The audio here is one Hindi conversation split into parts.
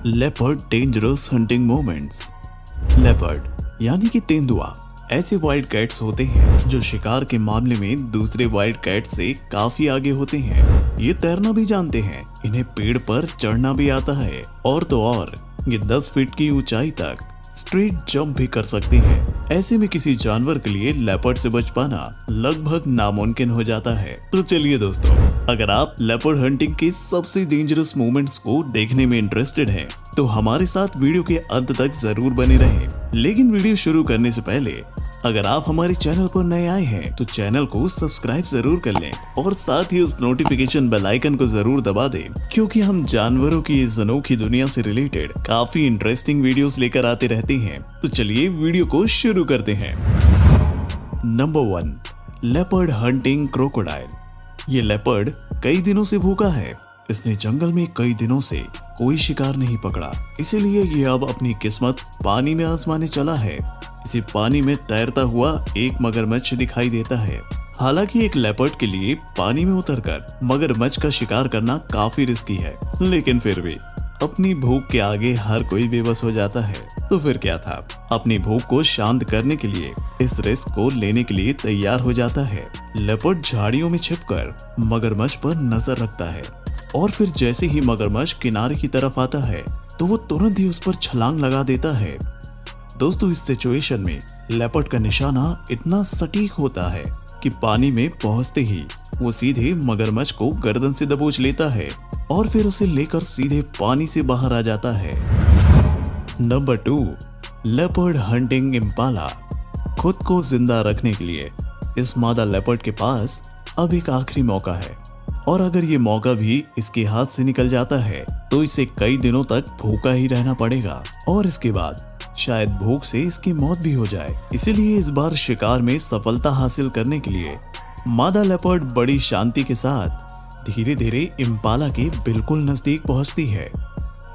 Leopard dangerous hunting moments. Leopard यानी कि तेंदुआ ऐसे वाइल्ड कैट्स होते हैं जो शिकार के मामले में दूसरे वाइल्ड कैट से काफी आगे होते हैं। ये तैरना भी जानते हैं, इन्हें पेड़ पर चढ़ना भी आता है और तो और ये 10 फीट की ऊंचाई तक स्ट्रेट जंप भी कर सकते हैं। ऐसे में किसी जानवर के लिए लेपर्ड से बच पाना लगभग नामुमकिन हो जाता है। तो चलिए दोस्तों, अगर आप लेपर्ड हंटिंग के सबसे डेंजरस मोमेंट्स को देखने में इंटरेस्टेड हैं, तो हमारे साथ वीडियो के अंत तक जरूर बने रहें। लेकिन वीडियो शुरू करने से पहले अगर आप हमारे चैनल पर नए आए हैं तो चैनल को सब्सक्राइब जरूर कर लें और साथ ही उस नोटिफिकेशन बेल आइकन को जरूर दबा दें, क्योंकि हम जानवरों की इस अनोखी दुनिया से रिलेटेड काफी इंटरेस्टिंग वीडियोस लेकर आते रहते हैं। तो चलिए वीडियो को शुरू करते हैं। Number 1, leopard hunting crocodile. ये लेपर्ड कई दिनों से भूखा है। इसने जंगल में कई दिनों से कोई शिकार नहीं पकड़ा, इसीलिए ये अब अपनी किस्मत पानी में आजमाने चला है। इसे पानी में तैरता हुआ एक मगरमच्छ दिखाई देता है। हालांकि एक लेपर्ड के लिए पानी में उतरकर मगरमच्छ का शिकार करना काफी रिस्की है, लेकिन फिर भी अपनी भूख के आगे हर कोई बेबस हो जाता है। तो फिर क्या था, अपनी भूख को शांत करने के लिए इस रिस्क को लेने के लिए तैयार हो जाता है। लेपर्ड झाड़ियों में छिपकर मगरमच्छ पर नजर रखता है और फिर जैसे ही मगरमच्छ किनारे की तरफ आता है तो वो तुरंत ही उस पर छलांग लगा देता है। दोस्तों, इस सिचुएशन में लेपर्ड का निशाना इतना सटीक होता है कि पानी में पहुंचते ही वो सीधे मगरमच्छ को गर्दन से दबोच लेता है और फिर उसे लेकर सीधे पानी से बाहर आ जाता है। Number 2, leopard hunting Impala. खुद को जिंदा रखने के लिए इस मादा लेपर्ड के पास अब एक आखिरी मौका है, और अगर ये मौका भी इसके हाथ से निकल जाता है तो इसे कई दिनों तक भूखा ही रहना पड़ेगा और इसके बाद शायद भूख से इसकी मौत भी हो जाए। इसीलिए इस बार शिकार में सफलता हासिल करने के लिए मादा लेपर्ड बड़ी शांति के साथ धीरे धीरे इम्पाला के बिल्कुल नजदीक पहुंचती है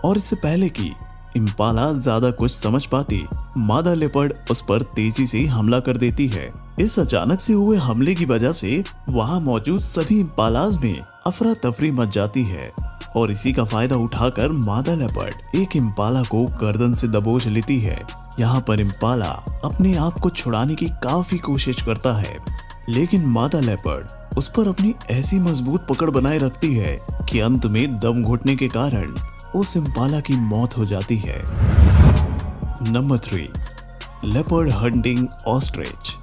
और इससे पहले कि इम्पाला ज्यादा कुछ समझ पाती, मादा लेपर्ड उस पर तेजी से हमला कर देती है। इस अचानक से हुए हमले की वजह से वहां मौजूद सभी इम्पालाज में अफरा तफरी मच जाती है और इसी का फायदा उठाकर मादा लेपर्ड एक इम्पाला को गर्दन से दबोच लेती है। यहाँ पर इम्पाला अपने आप को छुड़ाने की काफी कोशिश करता है, लेकिन मादा लेपर्ड उस पर अपनी ऐसी मजबूत पकड़ बनाए रखती है कि अंत में दम घुटने के कारण उस इम्पाला की मौत हो जाती है। Number 3, leopard hunting ostrich.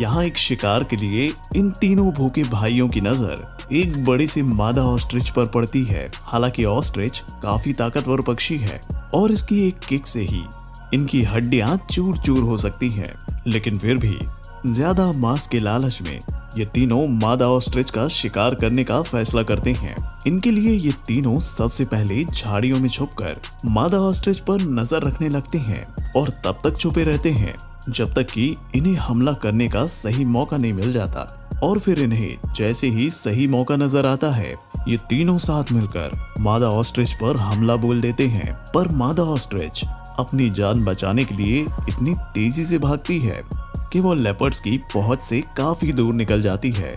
यहाँ एक शिकार के लिए इन तीनों भूखे भाइयों की नजर एक बड़ी सी मादा ऑस्ट्रिच पर पड़ती है। हालांकि ऑस्ट्रिच काफी ताकतवर पक्षी है और इसकी एक किक से ही इनकी हड्डियां चूर चूर हो सकती हैं, लेकिन फिर भी ज्यादा मांस के लालच में ये तीनों मादा ऑस्ट्रिच का शिकार करने का फैसला करते हैं। इनके लिए ये तीनों सबसे पहले झाड़ियों में छुपकर मादा ऑस्ट्रिच पर नजर रखने लगते हैं और तब तक छुपे रहते हैं जब तक कि इन्हें हमला करने का सही मौका नहीं मिल जाता। और फिर इन्हें जैसे ही सही मौका नजर आता है, ये तीनों साथ मिलकर मादा ऑस्ट्रिच पर हमला बोल देते हैं। पर मादा ऑस्ट्रिच अपनी जान बचाने के लिए इतनी तेजी से भागती है कि वो लेपर्ड्स की पहुंच से काफी दूर निकल जाती है।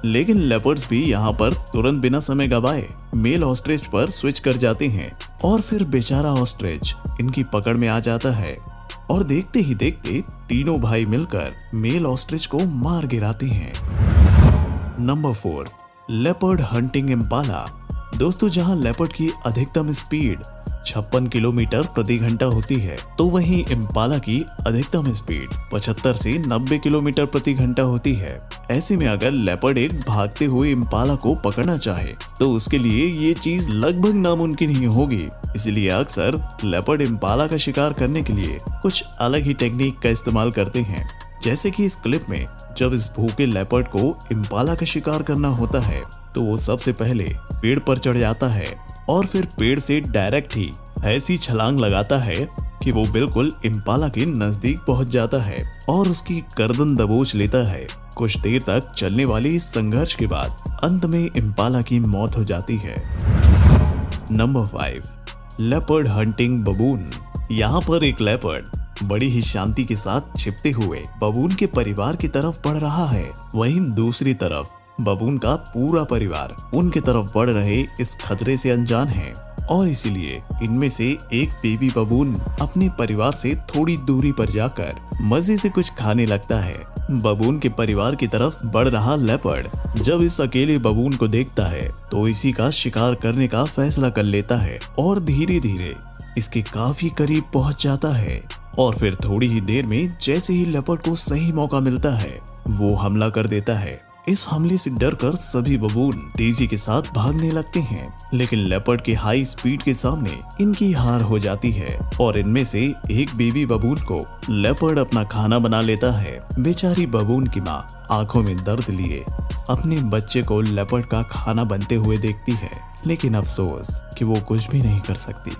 लेकिन लेपर्ड्स भी यहाँ पर तुरंत बिना समय गवाए मेल ऑस्ट्रिच पर स्विच कर जाते हैं और फिर बेचारा ऑस्ट्रिच इनकी पकड़ में आ जाता है और देखते ही देखते तीनों भाई मिलकर मेल ऑस्ट्रिच को मार गिराते हैं। Number 4, leopard hunting Impala. दोस्तों, जहां लेपर्ड की अधिकतम स्पीड 56 किलोमीटर प्रति घंटा होती है, तो वहीं इम्पाला की अधिकतम स्पीड 75 से 90 किलोमीटर प्रति घंटा होती है। ऐसे में अगर लेपर्ड एक भागते हुए इम्पाला को पकड़ना चाहे तो उसके लिए ये चीज लगभग नामुमकिन ही होगी। इसलिए अक्सर लेपर्ड इम्पाला का शिकार करने के लिए कुछ अलग ही टेक्निक का इस्तेमाल करते हैं। जैसे कि इस क्लिप में जब इस भूखे लेपर्ड को इम्पाला का शिकार करना होता है तो वो सबसे पहले पेड़ पर चढ़ जाता है और फिर पेड़ से डायरेक्ट ही ऐसी छलांग लगाता है कि वो बिल्कुल इम्पाला के नजदीक पहुंच जाता है और उसकी गर्दन दबोच लेता है। कुछ देर तक चलने वाले इस संघर्ष के बाद अंत में इम्पाला की मौत हो जाती है। Number 5, leopard hunting बबून। यहाँ पर एक लेपर्ड बड़ी ही शांति के साथ छिपते हुए बबून के परिवार की तरफ बढ़ रहा है। वहीं दूसरी तरफ बबून का पूरा परिवार उनके तरफ बढ़ रहे इस खतरे से अनजान है और इसीलिए इनमें से एक बेबी बबून अपने परिवार से थोड़ी दूरी पर जाकर मजे से कुछ खाने लगता है। बबून के परिवार की तरफ बढ़ रहा लेपर्ड जब इस अकेले बबून को देखता है तो इसी का शिकार करने का फैसला कर लेता है और धीरे धीरे इसके काफी करीब पहुंच जाता है। और फिर थोड़ी ही देर में जैसे ही लेपर्ड को सही मौका मिलता है वो हमला कर देता है। इस हमले से डरकर सभी बबून तेजी के साथ भागने लगते हैं, लेकिन लेपर्ड के हाई स्पीड के सामने इनकी हार हो जाती है और इनमें से एक बेबी बबून को लेपर्ड अपना खाना बना लेता है। बेचारी बबून की माँ आंखों में दर्द लिए अपने बच्चे को लेपर्ड का खाना बनते हुए देखती है, लेकिन अफसोस कि वो कुछ भी नहीं कर सकती।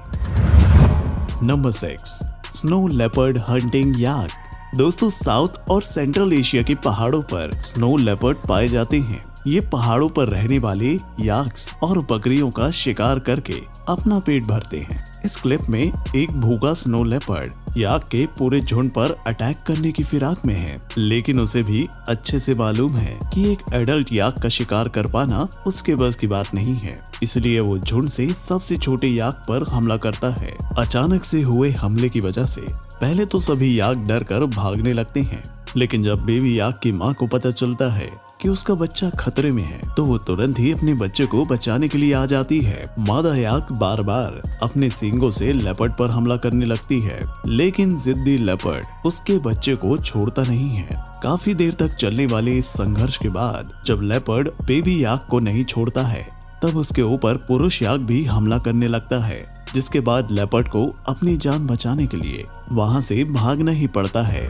नंबर 6, स्नो लेपर्ड हंटिंग याक। दोस्तों, साउथ और सेंट्रल एशिया के पहाड़ों पर स्नो लेपर्ड पाए जाते हैं। ये पहाड़ों पर रहने वाले याक्स और बकरियों का शिकार करके अपना पेट भरते हैं। इस क्लिप में एक भूखा स्नो लेपर्ड याक के पूरे झुंड पर अटैक करने की फिराक में है, लेकिन उसे भी अच्छे से मालूम है कि एक एडल्ट याक का शिकार कर पाना उसके बस की बात नहीं है, इसलिए वो झुंड से सबसे छोटे याक पर हमला करता है। अचानक से हुए हमले की वजह से पहले तो सभी याक डर कर भागने लगते हैं, लेकिन जब बेबी याक की माँ को पता चलता है कि उसका बच्चा खतरे में है तो वो तुरंत ही अपने बच्चे को बचाने के लिए आ जाती है। मादा याक बार बार अपने सींगों से लेपर्ड पर हमला करने लगती है, लेकिन जिद्दी लेपर्ड उसके बच्चे को छोड़ता नहीं है। काफी देर तक चलने वाले इस संघर्ष के बाद जब लेपर्ड बेबी याक को नहीं छोड़ता है तब उसके ऊपर पुरुष याक भी हमला करने लगता है, जिसके बाद लेपर्ड को अपनी जान बचाने के लिए वहां से भागना ही पड़ता है।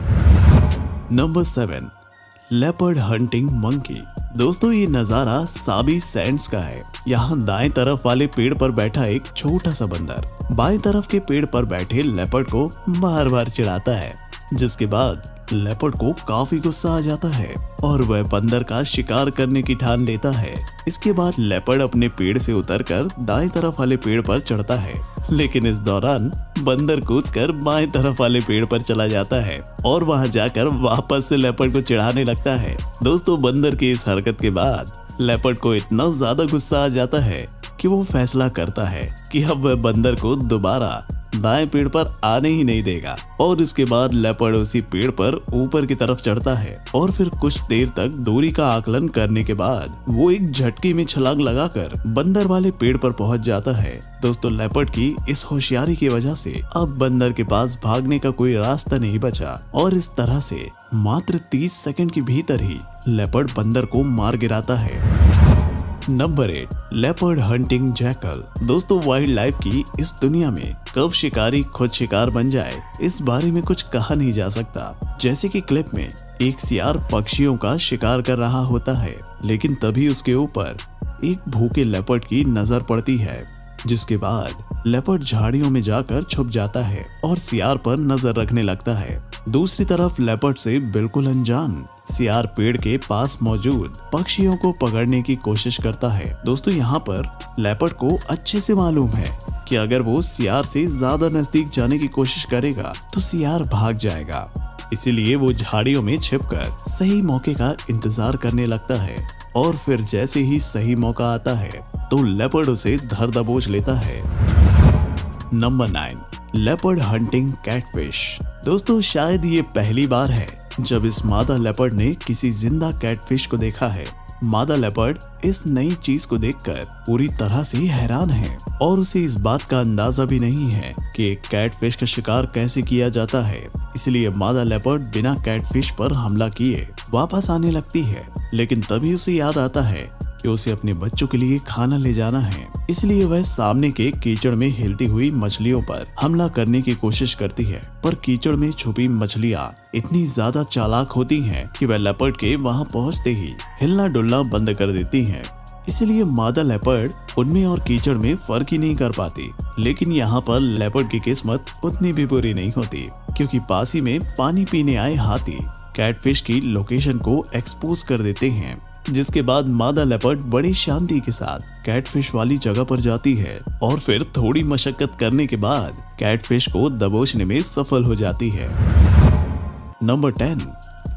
Number 7, leopard hunting monkey. दोस्तों, ये नजारा साबी सैंड्स का है। यहाँ दाएं तरफ वाले पेड़ पर बैठा एक छोटा सा बंदर बाएं तरफ के पेड़ पर बैठे लेपर्ड को बार बार चिढ़ाता है, जिसके बाद लेपर्ड को काफी गुस्सा आ जाता है और वह बंदर का शिकार करने की ठान लेता है। इसके बाद लेपर्ड अपने पेड़ से उतरकर दाएं तरफ वाले पेड़ पर चढ़ता है, लेकिन इस दौरान बंदर कूदकर बाएं तरफ वाले पेड़ पर चला जाता है और वहां जाकर वापस से लेपर्ड को चिढ़ाने लगता है। दोस्तों, बंदर की इस हरकत के बाद लेपर्ड को इतना ज्यादा गुस्सा आ जाता है कि वो फैसला करता है कि अब वह बंदर को दोबारा दाएं पेड़ पर आने ही नहीं देगा और इसके बाद लेपर्ड उसी पेड़ पर ऊपर की तरफ चढ़ता है और फिर कुछ देर तक दूरी का आकलन करने के बाद वो एक झटके में छलांग लगाकर बंदर वाले पेड़ पर पहुंच जाता है। दोस्तों, लेपर्ड की इस होशियारी की वजह से अब बंदर के पास भागने का कोई रास्ता नहीं बचा और इस तरह से मात्र 30 सेकंड के भीतर ही लेपर्ड बंदर को मार गिराता है। Number 8, leopard hunting jackal. दोस्तों, वाइल्ड लाइफ की इस दुनिया में कब शिकारी खुद शिकार बन जाए इस बारे में कुछ कहा नहीं जा सकता। जैसे कि क्लिप में एक सियार पक्षियों का शिकार कर रहा होता है, लेकिन तभी उसके ऊपर एक भूखे लेपर्ड की नजर पड़ती है, जिसके बाद लेपर्ड झाड़ियों में जाकर छुप जाता है और सियार पर नजर रखने लगता है। दूसरी तरफ लेपर्ड से बिल्कुल अनजान सियार पेड़ के पास मौजूद पक्षियों को पकड़ने की कोशिश करता है। दोस्तों, यहाँ पर लेपर्ड को अच्छे से मालूम है कि अगर वो सियार से ज्यादा नजदीक जाने की कोशिश करेगा तो सियार भाग जाएगा, इसीलिए वो झाड़ियों में छिपकर सही मौके का इंतजार करने लगता है और फिर जैसे ही सही मौका आता है तो लेपर्ड उसे धर दबोच लेता है। Number 9, leopard hunting catfish. दोस्तों, शायद ये पहली बार है जब इस मादा लेपर्ड ने किसी जिंदा कैटफिश को देखा है। मादा लेपर्ड इस नई चीज को देखकर पूरी तरह से हैरान है और उसे इस बात का अंदाजा भी नहीं है कि एक कैटफिश का शिकार कैसे किया जाता है। इसलिए मादा लेपर्ड बिना कैटफिश पर हमला किए वापस आने लगती है, लेकिन तभी उसे याद आता है कि उसे अपने बच्चों के लिए खाना ले जाना है। इसलिए वह सामने के कीचड़ में हिलती हुई मछलियों पर हमला करने की कोशिश करती है, पर कीचड़ में छुपी मछलियां इतनी ज्यादा चालाक होती हैं कि वह लेपर्ड के वहां पहुंचते ही हिलना डुलना बंद कर देती हैं। इसलिए मादा लेपर्ड उनमें और कीचड़ में फर्क ही नहीं कर पाती। लेकिन यहाँ पर लेपर्ड की किस्मत उतनी भी बुरी नहीं होती, क्योंकि पास ही में पानी पीने आए हाथी कैटफिश की लोकेशन को एक्सपोज कर देते हैं, जिसके बाद मादा लेपर्ड बड़ी शांति के साथ कैटफिश वाली जगह पर जाती है और फिर थोड़ी मशक्कत करने के बाद कैटफिश को दबोचने में सफल हो जाती है। Number 10,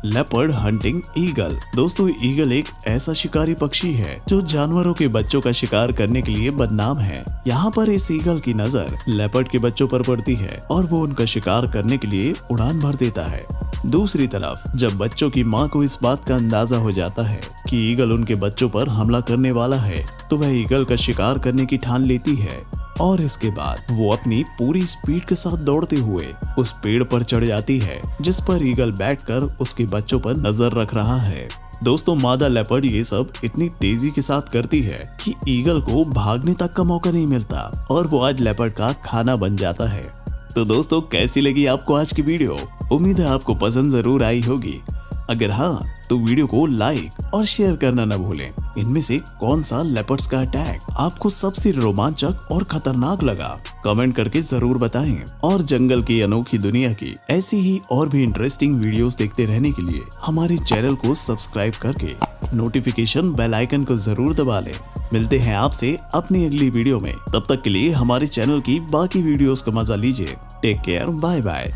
leopard hunting eagle. दोस्तों, ईगल एक ऐसा शिकारी पक्षी है जो जानवरों के बच्चों का शिकार करने के लिए बदनाम है। यहाँ पर इस ईगल की नजर लेपर्ड के बच्चों पर पड़ती है और वो उनका शिकार करने के लिए उड़ान भर देता है। दूसरी तरफ जब बच्चों की माँ को इस बात का अंदाजा हो जाता है कि ईगल उनके बच्चों पर हमला करने वाला है, तो वह ईगल का शिकार करने की ठान लेती है और इसके बाद वो अपनी पूरी स्पीड के साथ दौड़ते हुए उस पेड़ पर चढ़ जाती है जिस पर ईगल बैठकर उसके बच्चों पर नजर रख रहा है। दोस्तों, मादा लेपर्ड ये सब इतनी तेजी के साथ करती है कि ईगल को भागने तक का मौका नहीं मिलता और वो आज लेपर्ड का खाना बन जाता है। तो दोस्तों, कैसी लगी आपको आज की वीडियो? उम्मीद है आपको पसंद जरूर आई होगी। अगर हाँ, तो वीडियो को लाइक और शेयर करना न भूलें। इनमें से कौन सा लेपर्ड्स का अटैक आपको सबसे रोमांचक और खतरनाक लगा, कमेंट करके जरूर बताएं। और जंगल की अनोखी दुनिया की ऐसी ही और भी इंटरेस्टिंग वीडियोस देखते रहने के लिए हमारे चैनल को सब्सक्राइब करके नोटिफिकेशन बेल आइकन को जरूर दबा लें। मिलते हैं आपसे अपनी अगली वीडियो में। तब तक के लिए हमारे चैनल की बाकी वीडियोस का मजा लीजिए। Take care, bye bye.